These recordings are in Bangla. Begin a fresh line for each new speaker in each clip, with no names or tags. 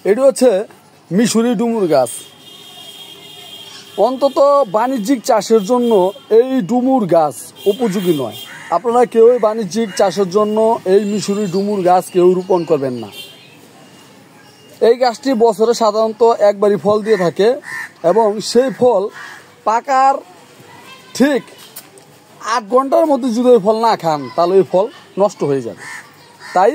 এটি হচ্ছে মিশরি ডুমুর গাছ। অন্তত বাণিজ্যিক চাষের জন্য এই ডুমুর গাছ উপযোগী নয়। আপনারা কেউই বাণিজ্যিক চাষের জন্য এই মিশরি ডুমুর গাছ কেউ রোপণ করবেন না। এই গাছটি বছরে সাধারণত একবারই ফল দিয়ে থাকে এবং সেই ফল পাকার ঠিক 8 ঘন্টার মধ্যে যদি ওই ফল না খান তাহলে ওই ফল নষ্ট হয়ে যাবে। তাই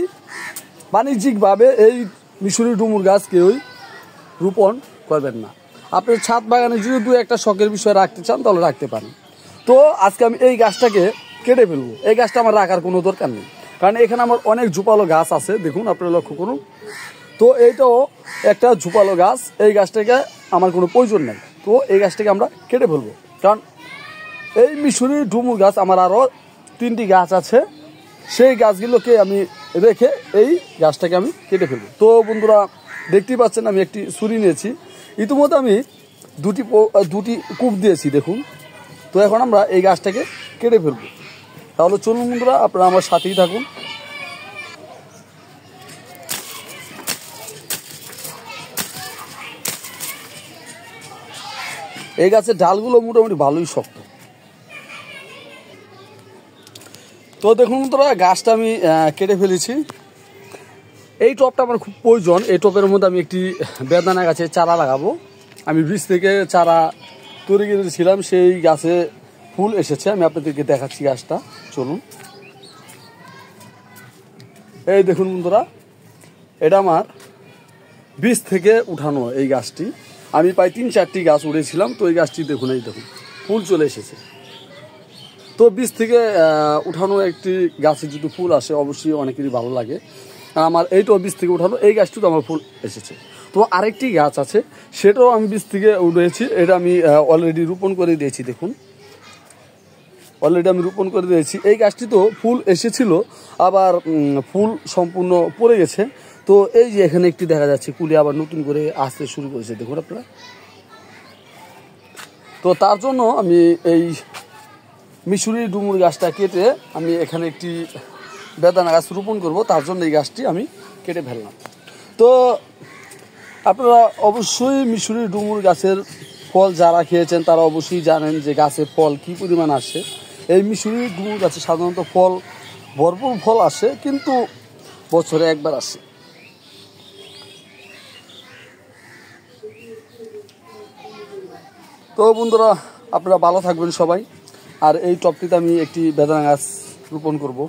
বাণিজ্যিকভাবে এই মিশরি ডুমুর গাছ কেউই রোপণ করবেন না। আপনি ছাদ বাগানে যদি 2-1টা শখের বিষয় রাখতে চান তাহলে রাখতে পারেন। তো আজকে আমি এই গাছটাকে কেটে ফেলবো। এই গাছটা আমার রাখার কোনো দরকার নেই, কারণ এখানে আমার অনেক ঝোপালো গাছ আছে, দেখুন আপনারা লক্ষ্য করুন। তো এইটাও একটা ঝোপালো গাছ, এই গাছটাকে আমার কোনো প্রয়োজন নেই। তো এই গাছটাকে আমরা কেটে ফেলবো, কারণ এই মিশরি ডুমুর গাছ আমার আরও 3টি গাছ আছে, সেই গাছগুলোকে আমি রেখে এই গাছটাকে আমি কেটে ফেলবো। তো বন্ধুরা দেখতেই পাচ্ছেন আমি একটি ছুরি নিয়েছি, ইতিমধ্যে আমি দুটি কূপ দিয়েছি দেখুন। তো এখন আমরা এই গাছটাকে কেটে ফেলবো। তাহলে চলুন বন্ধুরা, আপনারা আমার সাথেই থাকুন। এই গাছের ডালগুলো মোটামুটি ভালোই শক্ত। তো দেখুন বন্ধুরা, গাছটা আমি কেটে ফেলেছি। এই টবটা আমার খুব প্রয়োজন। এই টবের মধ্যে আমি একটি বেদানা গাছের চারা লাগাবো। আমি বীজ থেকে চারা তৈরি করেছিলাম, সেই গাছে ফুল এসেছে। আমি আপনাদেরকে দেখাচ্ছি গাছটা, চলুন। এই দেখুন বন্ধুরা, এটা আমার বীজ থেকে উঠানো এই গাছটি। আমি প্রায় 3-4টি গাছ উড়েছিলাম। তো এই গাছটি দেখুন, এই দেখুন ফুল চলে এসেছে। তো বীজ থেকে উঠানো একটি গাছে যদি ফুল আসে অবশ্যই অনেকেরই ভালো লাগে। আমার এইটাও বীজ থেকে উঠানো, এই গাছটিতে আমার ফুল এসেছে। তো আরেকটি গাছ আছে, সেটাও আমি বীজ থেকে উঠেছি। এটা আমি অলরেডি রোপণ করে দিয়েছি, দেখুন অলরেডি আমি রোপণ করে দিয়েছি। এই গাছটি তো ফুল এসেছিল, আবার ফুল সম্পূর্ণ পড়ে গেছে। তো এই যে এখানে একটি দেখা যাচ্ছে কুলি আবার নতুন করে আসতে শুরু করেছে, দেখুন আপনারা। তো তার জন্য আমি এই মিশরি ডুমুর গাছটা কেটে আমি এখানে একটি বেদানা গাছ রোপণ করব, তার জন্য এই গাছটি আমি কেটে ফেললাম। তো আপনারা অবশ্যই মিশরি ডুমুর গাছের ফল যারা খেয়েছেন তারা অবশ্যই জানেন যে গাছের ফল কী পরিমাণ আসে। এই মিশরি ডুমুর গাছে সাধারণত ফল ভরপুর ফল আসে, কিন্তু বছরে একবার আসে। তো বন্ধুরা, আপনারা ভালো থাকবেন সবাই। আর এই টবটিতে আমি একটি বেদানা গাছ রোপণ করব।